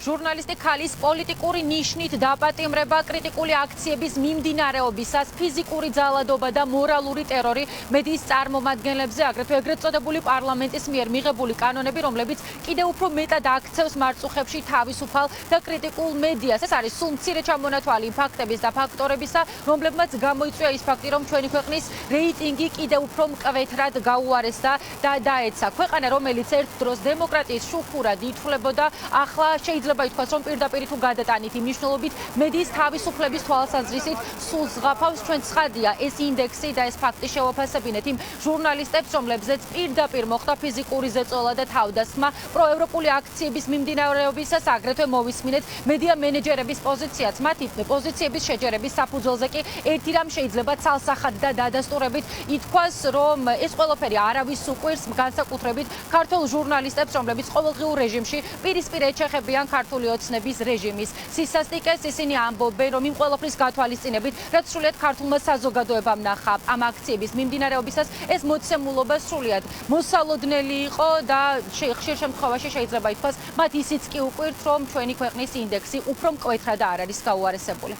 ჟურნალისტი ქალის პოლიტიკური ნიშნით დაპატიმრება, კრიტიკული აქციების მიმდინარეობისას, ფიზიკური ძალადობა და მორალური ტერორი მედიის წარმომადგენლებზე, აგრეთვე ეგრეთ წოდებული პარლამენტის მიერ მიღებული კანონები, რომლებიც კიდევ უფრო მეტად აქცევს მარწუხებში თავისუფალ და კრიტიკულ მედიას. ეს არის სულ მცირე ჩამონათვალი ფაქტების და ფაქტორებისა, რომლებმაც გამოიწვია ის ფაქტი, რომ ჩვენი ქვეყნის რეიტინგი კიდევ უფრო მკვეთრად გაუარესდა და დაეცა. ქვეყანა, რომელიც ერთ დროს დემოკრატიის შუქურად ითვლებოდა, ახლა შეიძლება ითქვას, რომ პირდაპირ თუ გადატანითი მნიშვნელობით მედიის თავისუფლების თვალსაზრისით სულ ზღაფავს. ჩვენ ცხადია, ეს ინდექსი და ეს ფაქტი შევაფასებინეთ იმ ჟურნალისტებს, რომლებზეც პირდაპირ მოხდა ფიზიკური ზეწოლა და თავდასხმა, პროევროპული აქციების მიმდინარეობისას, აგრეთვე მოვისმინეთ მედია მენეჯერების პოზიციაც. მათი პოზიციების შეჯერების საფუძველზე კი ერთი რამ შეიძლება ცალსახად და დადასტურებით ითქვას, რომ ეს ყველაფერი არავის უყვირს, განსაკუთრებით ქართულ ჟურნალისტებს, რომლებიც ყოველდღიურ რეჟიმში პირისპირ ეჩეხებიან ქართული ოცნების რეჟიმის სისასტიკეს. ისინი ამბობენ, რომ იმ ყველაფრის გათვალისწინებით, რაც სრულიად ქართულმა საზოგადოებამ ნახა ამ აქციების მიმდინარეობისას, ეს მოცემულობა სრულიად მოსალოდნელი იყო და ხშირ შემთხვევაში შეიძლება ითქვას, მათ ისიც კი უყვირთ, რომ ჩვენი ქვეყნის ინდექსი უფრო მკვეთრად არ არის გაუარესებული.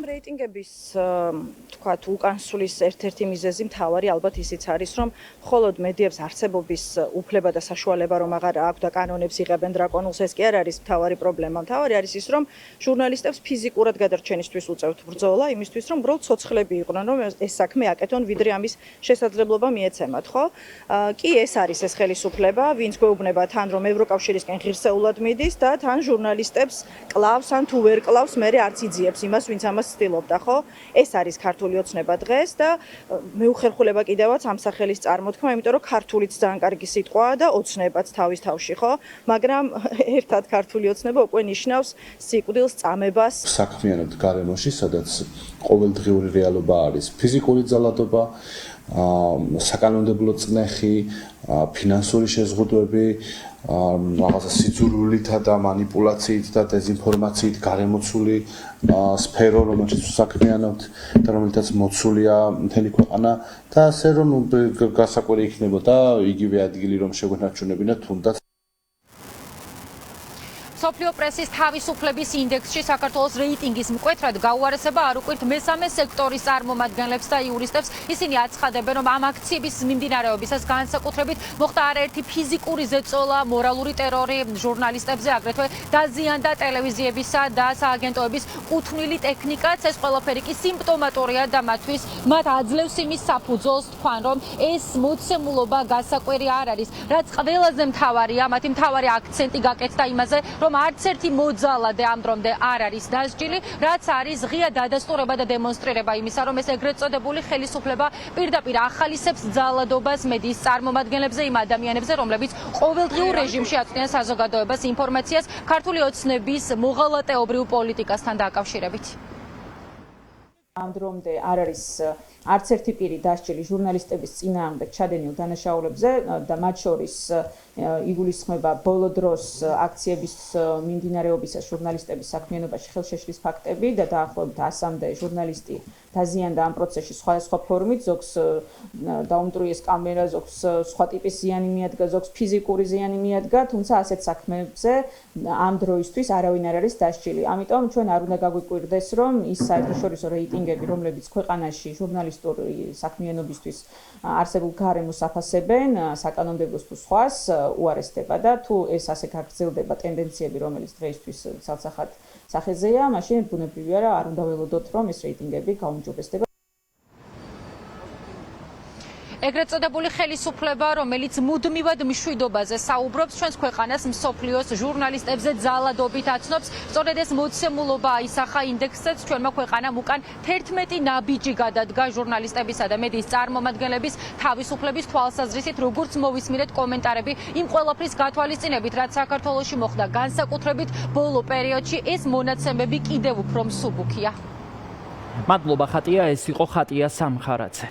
რეიტინგების თქვათ უკანსulis ერთ-ერთი მიზეზი მთავარი ალბათ ისიც არის, რომ მხოლოდ მედიებს არსებობის უფლება და საშუალება რომ აღარ აქვს და კანონებს იღებენ დრაკონულს, ეს კი არ არის მთავარი პრობლემა. მთავარი არის ის, რომ ჟურნალისტებს ფიზიკურად გადარჩენისთვის უწევთ ბრძოლა იმისთვის, რომ უბრალოდ ცოცხლები იყვნენ, რომ ეს საქმე აკეთონ, ვიდრე ამის შესაძლებლობა მიეცემათ, ხო? კი ეს არის ეს ხელისუფლება, ვინც გვეუბნება თან, რომ ევროკავშირისკენ ღირსეულად მიდის და თან ჟურნალისტებს კლავს ან თუ ვერ კლავს, მერე არც იძიებს იმას, ვინც ამას ცდილობდა, ხო? ეს არის ქართული ოცნება დღეს და მეუხერხულება კიდევაც ამ სახელის წარმოთქმა, იმიტომ რომ ქართულიც ძალიან კარგი სიტყვაა და ოცნებაც თავის თავში, ხო? მაგრამ ერთად ქართული ოცნება უკვე ნიშნავს სიკვდილს, წამებას. საქმიანობთ გარემოში, სადაც ყოველდღიური რეალობა არის ფიზიკური ძალადობა, საკანონმდებლო წნეხი, ფინანსური შეზღუდვები, რაღაცა სიძულვილითა და მანიპულაციით და დეზინფორმაციით გარემოცული სფერო, რომელშიც საქმიანობთ და რომელთაც მოცულია მთელი ქვეყანა და ასე რომ გასაკვირი იქნებოდა იგივე ადგილი რომ შეგვენარჩუნებინა თუნდაც სოფლიო პრესის თავისუფლების ინდექსში საქართველოს რეიტინგის მკვეთრად გაუარესება არ უყვირთ მესამე სექტორის წარმომადგენლებს და იურისტებს. ისინი აცხადებენ, რომ ამ აქციების მიმდინარეობისას განსაკუთრებით მოხდა არაერთი ფიზიკური ზეწოლა, მორალური ტერორი ჟურნალისტებზე, აგრეთვე დაზიანდა ტელევიზიებისა და სააგენტოების კუთვნილი ტექნიკაც. ეს ყველაფერი კი სიმპტომატურია და მათ აძლევს იმის საფუძველს თქვან, რომ ეს მოცემულობა გასაკვირი არ არის. რაც ყველაზე მთავარია, მათი მთავარი აქცენტი გაკეთდა იმაზე, რომ არც ერთი მოძალადე ამ დრომდე არ არის დასჯილი, რაც არის ღია დადასტურება და დემონსტრირება იმისა, რომ ეს ეგრეთ წოდებული ხელისუფლება პირდაპირ ახალისებს ძალადობას მედიის წარმომადგენლებზე, იმ ადამიანებზე, რომლებიც ყოველდღიურ რეჟიმში აწვდიან საზოგადოებას ინფორმაციას ქართული ოცნების მოღალატეობრივ პოლიტიკასთან დაკავშირებით. ამ დრომდე არ არის არც ერთი პირი დასჯილი ჟურნალისტების წინააღმდეგ ჩადენილ დანაშაულებზე და მათ შორის იგულისხმება ბოლო დროს აქციების მიმდინარეობისას ჟურნალისტების საქმიანობაში ხელშეშლის ფაქტები და დაახლოებით 100-მდე ჟურნალისტი დაზიანდა ამ პროცესში სხვადასხვა ფორმით, ზოგს დაუმტვრიეს კამერა, ზოგს სხვა ტიპის ზიანი მიადგა, ზოგს ფიზიკური ზიანი მიადგა, თუმცა ასეთ საქმეებზე ამ დროისთვის არავინ არ არის დასჯილი. ამიტომ ჩვენ არ უნდა გაგვიკვირდეს, რომ ის საერთაშორისო რეიტინგები, რომლებიც ქვეყანაში ჟურნალისტური საქმიანობისთვის არსებულ გარემოს აფასებენ, საკანონმდებლოს თუ სხვას უარესდება და თუ ეს ასე გაგრძელდება ტენდენციები, რომელიც დღეისთვის ცალსახად სახეზეა, მაშინ ბუნებრივია რა არ უნდა ველოდოთ, რომ ეს რეიტინგები გაუმჯობესდება. ეგრეთ წოდებული ხელისუფლება, რომელიც მუდმივად მშვიდობაზე საუბრობს, ჩვენს ქვეყანას მსოფლიოს ჟურნალისტებზე ძალადობით აცნობს. სწორედ ეს მოცემულობა აისახა ინდექსზეც ჩვენმა ქვეყანამ უკან 11 ნაბიჯი გადადგა ჟურნალისტებისა და მედიის წარმომადგენლების თავისუფლების თვალსაზრისით, როგორც მოვისმინეთ კომენტარები იმ ყველაფრის გათვალისწინებით, რაც საქართველოში მოხდა განსაკუთრებით ბოლო პერიოდში, ეს მონაცემები კიდევ უფრო მსუბუქია. მადლობა ხატია, ეს იყო ხატია სამხარაძე.